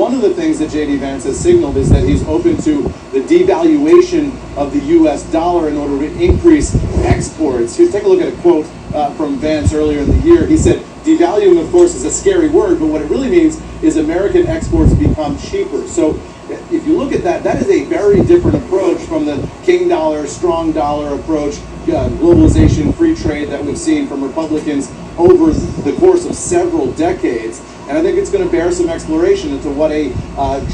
one of the things that J.D. Vance has signaled is that he's open to the devaluation of the U.S. dollar in order to increase exports. Here, take a look at a quote from Vance earlier in the year. He said, devaluing, of course, is a scary word, but what it really means is American exports become cheaper. So if you look at that, that is a very different approach from the king dollar, strong dollar approach, globalization, free trade that we've seen from Republicans over the course of several decades. And I think it's going to bear some exploration into what a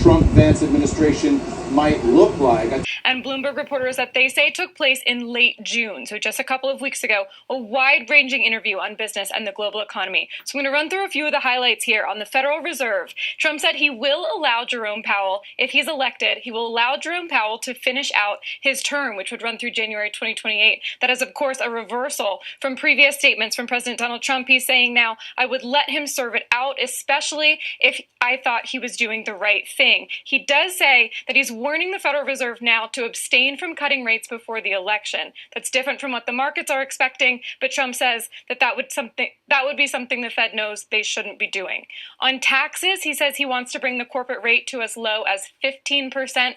Trump-Vance administration might look like. And Bloomberg reporters that they say took place in late June, so just a couple of weeks ago, a wide-ranging interview on business and the global economy. So I'm going to run through a few of the highlights here. On the Federal Reserve, Trump said he will allow Jerome Powell, if he's elected, he will allow Jerome Powell to finish out his term, which would run through January 2028. That is, of course, a reversal from previous statements from President Donald Trump. He's saying now, I would let him serve it out, especially if I thought he was doing the right thing. He does say that he's warning the Federal Reserve now to abstain from cutting rates before the election. That's different from what the markets are expecting, but Trump says that would be something the Fed knows they shouldn't be doing. On taxes, he says he wants to bring the corporate rate to as low as 15%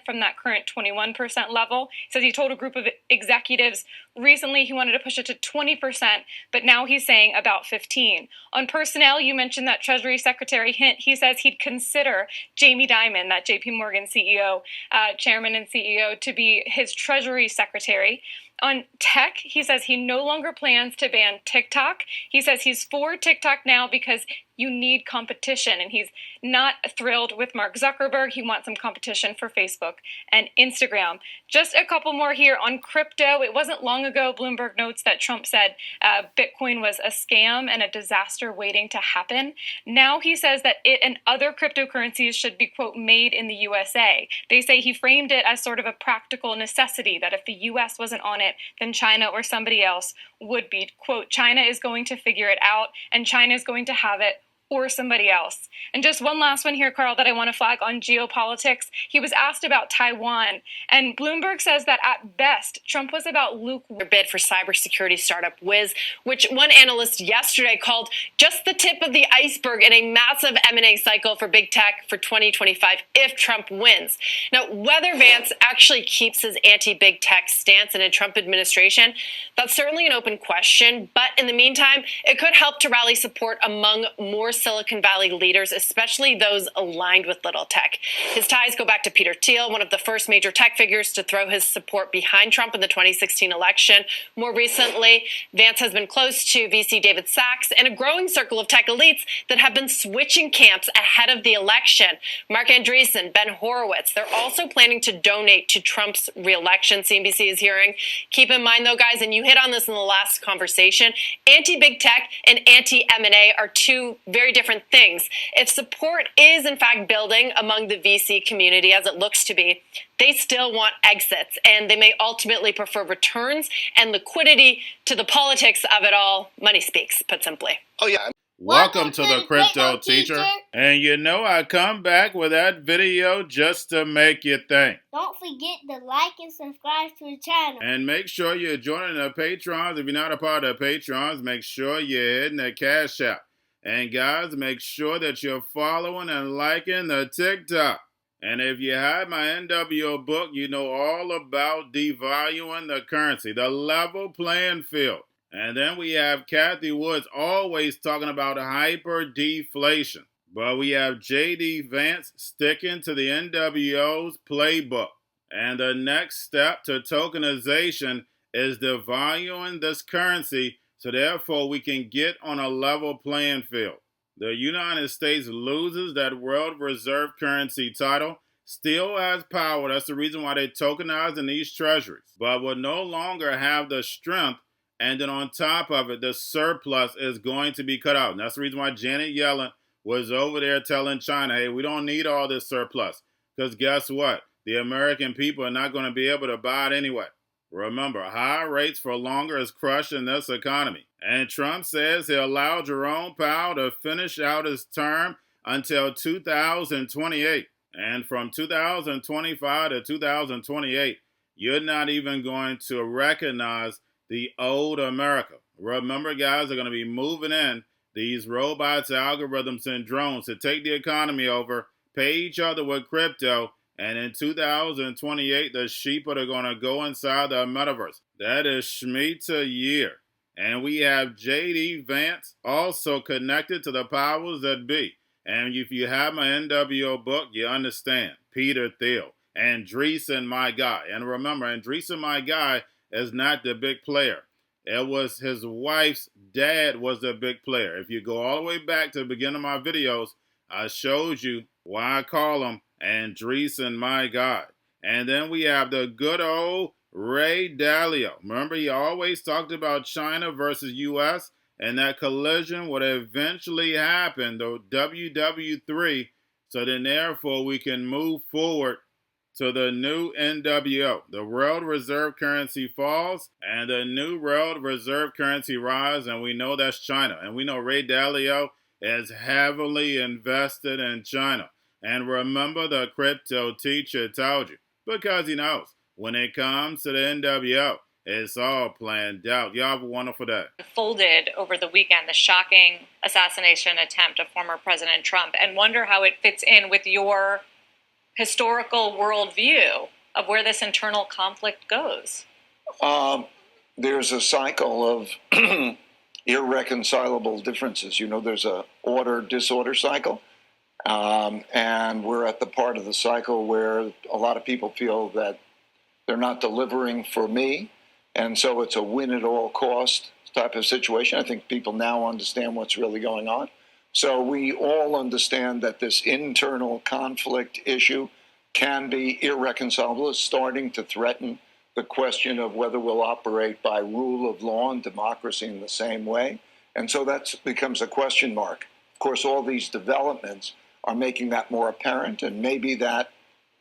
from that current 21% level. He says he told a group of executives recently he wanted to push it to 20%, but now he's saying about 15%. On personnel, you mentioned that Treasury Secretary Hint. He says he'd consider Jamie Dimon, that JP Morgan CEO, chairman and CEO, to be his Treasury Secretary. On tech, he says he no longer plans to ban TikTok. He says he's for TikTok now because you need competition, and he's not thrilled with Mark Zuckerberg. He wants some competition for Facebook and Instagram. Just a couple more here on crypto. It wasn't long ago, Bloomberg notes, that Trump said Bitcoin was a scam and a disaster waiting to happen. Now he says that it and other cryptocurrencies should be, quote, made in the USA. They say he framed it as sort of a practical necessity, that if the US wasn't on it, then China or somebody else would be. Quote, China is going to figure it out, and China is going to have it, or somebody else. And just one last one here, Carl, that I want to flag on geopolitics. He was asked about Taiwan, and Bloomberg says that at best, Trump was about lukewarm. Bid for cybersecurity startup Wiz, which one analyst yesterday called just the tip of the iceberg in a massive M&A cycle for big tech for 2025 if Trump wins. Now, whether Vance actually keeps his anti-big tech stance in a Trump administration, that's certainly an open question. But in the meantime, it could help to rally support among more Silicon Valley leaders, especially those aligned with little tech. His ties go back to Peter Thiel, one of the first major tech figures to throw his support behind Trump in the 2016 election. More recently, Vance has been close to VC David Sachs and a growing circle of tech elites that have been switching camps ahead of the election. Mark Andreessen, Ben Horowitz, they're also planning to donate to Trump's reelection, CNBC is hearing. Keep in mind, though, guys, and you hit on this in the last conversation, anti-big tech and anti-M&A are two very different things. If support is in fact building among the VC community, as it looks to be, they still want exits, and they may ultimately prefer returns and liquidity to the politics of it all. Money speaks, put simply. Oh, yeah. Welcome to the Crypto Teacher. And you know I come back with that video just to make you think. Don't forget to like and subscribe to the channel. And make sure you're joining the Patrons. If you're not a part of the Patrons, make sure you're hitting the Cash App. And guys, make sure that you're following and liking the TikTok. And if you have my NWO book, you know all about devaluing the currency, the level playing field. And then we have Kathy Woods always talking about hyper deflation. But we have J.D. Vance sticking to the NWO's playbook. And the next step to tokenization is devaluing this currency, so therefore we can get on a level playing field. The United States loses that world reserve currency title, still has power. That's the reason why they tokenize in these treasuries, but will no longer have the strength. And then on top of it, the surplus is going to be cut out. And that's the reason why Janet Yellen was over there telling China, hey, we don't need all this surplus. Because guess what? The American people are not going to be able to buy it anyway. Remember, high rates for longer is crushing this economy. And Trump says he'll allow Jerome Powell to finish out his term until 2028. And from 2025 to 2028, you're not even going to recognize the old America. Remember, guys, are going to be moving in these robots, algorithms, and drones to take the economy over, pay each other with crypto, and in 2028, the sheep are going to go inside the metaverse. That is Shemitah year. And we have J.D. Vance also connected to the powers that be. And if you have my NWO book, you understand. Peter Thiel, Andreessen, my guy. And remember, Andreessen, my guy, is not the big player. It was his wife's dad was the big player. If you go all the way back to the beginning of my videos, I showed you why I call him Andreessen, my guy. And then we have the good old Ray Dalio. Remember, he always talked about China versus U.S., and that collision would eventually happen, the WW3, so then therefore we can move forward to the new NWO. The world reserve currency falls, and the new world reserve currency rise, and we know that's China. And we know Ray Dalio is heavily invested in China. And remember, the Cryptoteacher told you, because he knows. When it comes to the NWO, it's all planned out. Y'all have a wonderful day. Unfolded over the weekend, the shocking assassination attempt of former President Trump, and wonder how it fits in with your historical worldview of where this internal conflict goes. There's a cycle of irreconcilable differences. You know, there's a order-disorder cycle. And we're at the part of the cycle where a lot of people feel that they're not delivering for me. And so it's a win-at-all-cost type of situation. I think people now understand what's really going on. So we all understand that this internal conflict issue can be irreconcilable. It's starting to threaten the question of whether we'll operate by rule of law and democracy in the same way. And so that becomes a question mark. Of course, all these developments are making that more apparent, and maybe that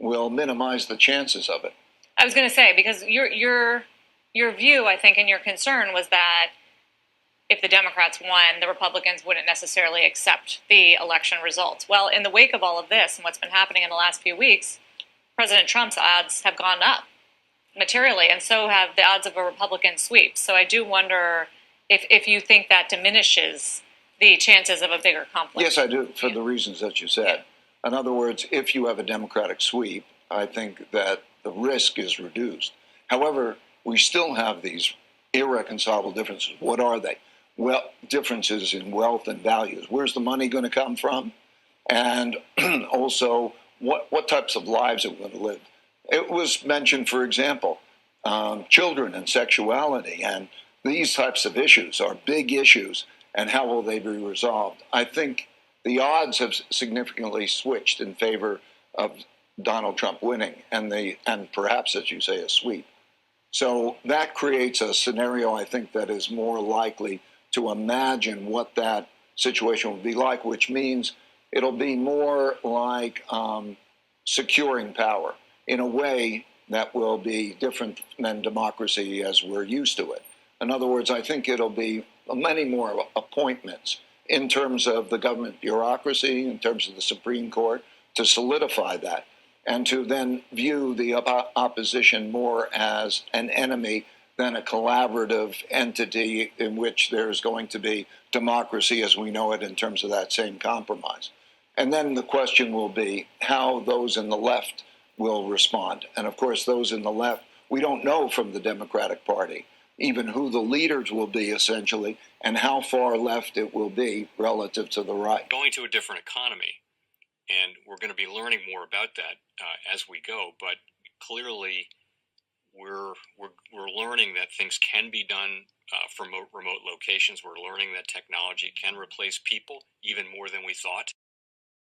will minimize the chances of it. I was going to say, because your view, I think, and your concern was that if the Democrats won, the Republicans wouldn't necessarily accept the election results. Well, in the wake of all of this and what's been happening in the last few weeks, President Trump's odds have gone up materially, and so have the odds of a Republican sweep. So I do wonder if you think that diminishes the chances of a bigger conflict. Yes, I do, for the reasons that you said. In other words, if you have a Democratic sweep, I think that the risk is reduced. However, we still have these irreconcilable differences. What are they? Well, differences in wealth and values. Where's the money going to come from? And also, what types of lives are we going to live? It was mentioned, for example, children and sexuality, and these types of issues are big issues, and how will they be resolved? I think the odds have significantly switched in favor of Donald Trump winning, and perhaps, as you say, a sweep. So that creates a scenario, I think, that is more likely to imagine what that situation will be like, which means it'll be more like securing power in a way that will be different than democracy as we're used to it. In other words, I think it'll be many more appointments in terms of the government bureaucracy, in terms of the Supreme Court, to solidify that, and to then view the opposition more as an enemy than a collaborative entity in which there's going to be democracy as we know it in terms of that same compromise. And then the question will be how those in the left will respond. And of course, those in the left, we don't know from the Democratic Party even who the leaders will be, essentially, and how far left it will be relative to the right. Going to a different economy, and we're going to be learning more about that as we go. But clearly, we're learning that things can be done from remote locations. We're learning that technology can replace people even more than we thought.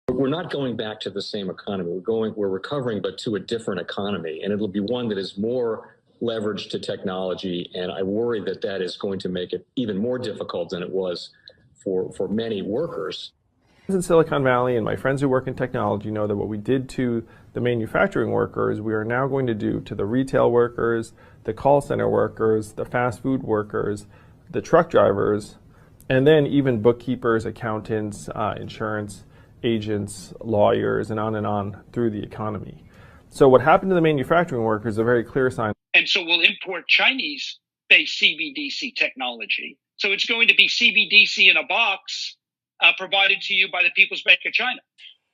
We're not going back to the same economy. We're recovering, but to a different economy, and it'll be one that is more leveraged to technology. And I worry that that is going to make it even more difficult than it was for many workers. In Silicon Valley, and my friends who work in technology know that what we did to the manufacturing workers, we are now going to do to the retail workers, the call center workers, the fast food workers, the truck drivers, and then even bookkeepers, accountants, insurance agents, lawyers, and on through the economy. So what happened to the manufacturing workers is a very clear sign. And so we'll import Chinese-based CBDC technology. So it's going to be CBDC in a box provided to you by the People's Bank of China.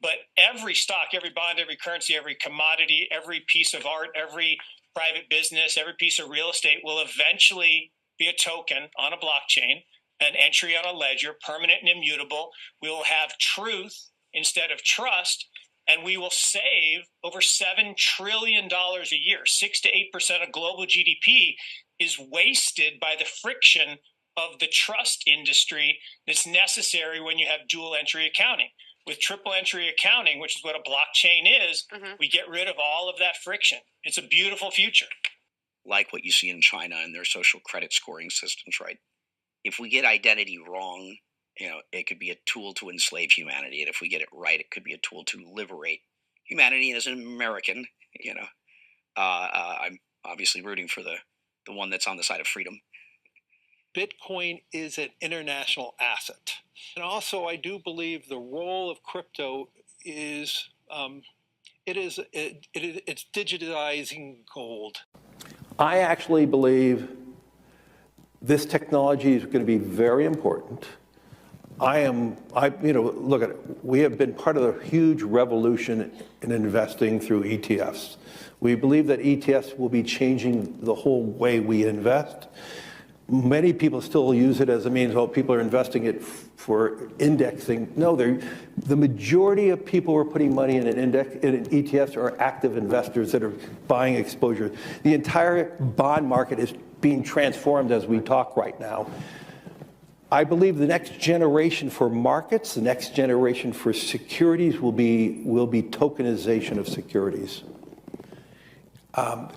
But every stock, every bond, every currency, every commodity, every piece of art, every private business, every piece of real estate will eventually be a token on a blockchain, an entry on a ledger, permanent and immutable. We will have truth instead of trust, and we will save over $7 trillion a year. 6 to 8% of global GDP is wasted by the friction of the trust industry that's necessary when you have dual entry accounting. With triple entry accounting, which is what a blockchain is, we get rid of all of that friction. It's a beautiful future. Like what you see in China and their social credit scoring systems, right? If we get identity wrong, it could be a tool to enslave humanity. And if we get it right, it could be a tool to liberate humanity. And as an American, I'm obviously rooting for the one that's on the side of freedom. Bitcoin is an international asset. And also, I do believe the role of crypto is it's digitizing gold. I actually believe this technology is going to be very important. Look at it. We have been part of a huge revolution in investing through ETFs. We believe that ETFs will be changing the whole way we invest. Many people still use it as a means, people are investing it for indexing. No, the majority of people who are putting money in in ETFs are active investors that are buying exposure. The entire bond market is being transformed as we talk right now. I believe the next generation for markets, the next generation for securities will be tokenization of securities. And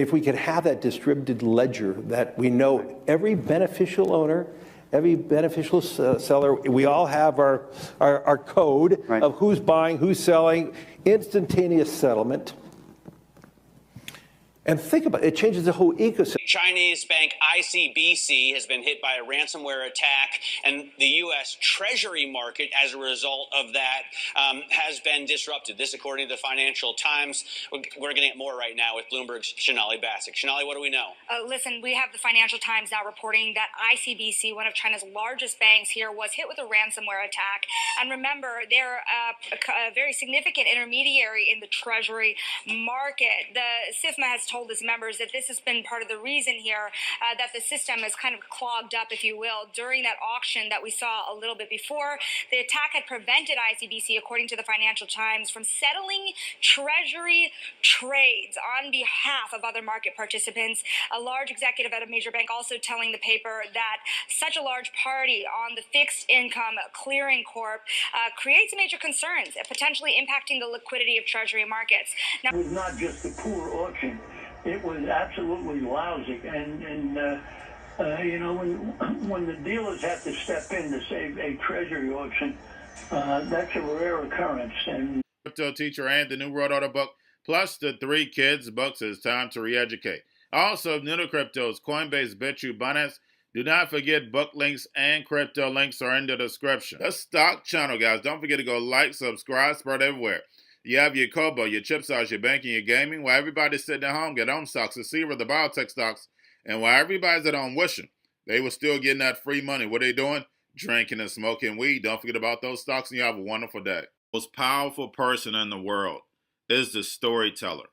if we could have that distributed ledger that we know every beneficial owner, every beneficial seller, we all have our code of who's buying, who's selling, instantaneous settlement. And think about it, it changes the whole ecosystem. Chinese bank ICBC has been hit by a ransomware attack, and the U.S. Treasury market, as a result of that, has been disrupted. This, according to the Financial Times. We're getting more right now with Bloomberg's Shonali Bassick. Shonali, what do we know? Listen, we have the Financial Times now reporting that ICBC, one of China's largest banks here, was hit with a ransomware attack. And remember, they're a very significant intermediary in the Treasury market. The SIFMA has told its members that this has been part of the reason here that the system is kind of clogged up, if you will, during that auction that we saw a little bit before. The attack had prevented ICBC, according to the Financial Times, from settling Treasury trades on behalf of other market participants. A large executive at a major bank also telling the paper that such a large party on the fixed income clearing corp creates major concerns, potentially impacting the liquidity of Treasury markets. Now, it was not just a poor auction. It was absolutely lousy, and when the dealers have to step in to save a treasury auction, that's a rare occurrence. And Cryptoteacher and the new World Order book, plus the 3 kids books, is time to re-educate. Also, new to cryptos, Coinbase, Bitrue, Binance. Do not forget book links and crypto links are in the description. The stock channel, guys. Don't forget to go like, subscribe, spread everywhere. You have your Kobo, your chip stocks, your banking, your gaming. While everybody's sitting at home, get home stocks, the Seaver, the biotech stocks. And while everybody's at home wishing, they were still getting that free money. What are they doing? Drinking and smoking weed. Don't forget about those stocks, and you have a wonderful day. The most powerful person in the world is the storyteller.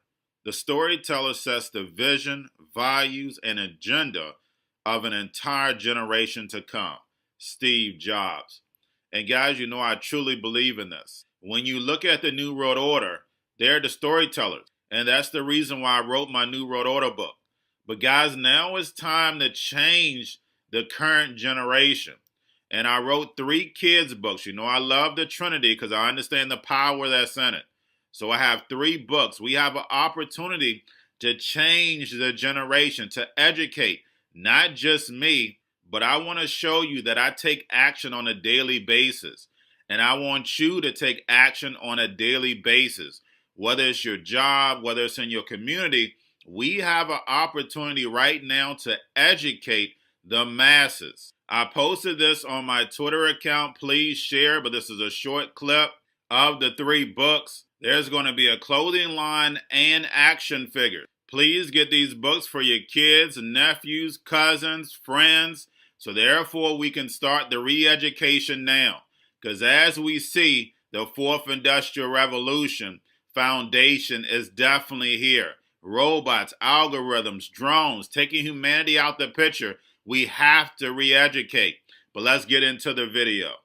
The storyteller sets the vision, values, and agenda of an entire generation to come. Steve Jobs. And guys, you know I truly believe in this. When you look at the New World Order, they're the storytellers. And that's the reason why I wrote my New World Order book. But guys, now it's time to change the current generation. And I wrote 3 kids books. You know I love the Trinity because I understand the power that's in it. So I have 3 books. We have an opportunity to change the generation, to educate, not just me, but I want to show you that I take action on a daily basis. And I want you to take action on a daily basis. Whether it's your job, whether it's in your community, we have an opportunity right now to educate the masses. I posted this on my Twitter account. Please share, but this is a short clip of the 3 books. There's going to be a clothing line and action figures. Please get these books for your kids, nephews, cousins, friends, so therefore we can start the re-education now. Because as we see, The fourth industrial revolution foundation is definitely here. Robots, algorithms, drones, taking humanity out the picture. We have to re-educate. But let's get into the video.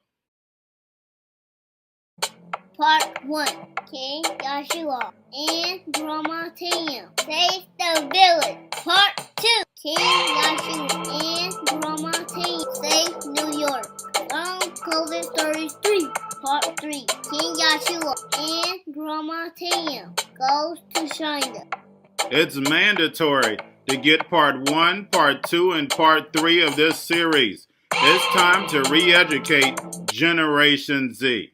Part 1. King Joshua and Drama Tam save the village. Part 2. King Joshua and Drama Tam save New York from COVID Stories 3. Part 3. King Joshua and Drama Tam goes to China. It's mandatory to get part 1, part 2, and part 3 of this series. It's time to re-educate Generation Z.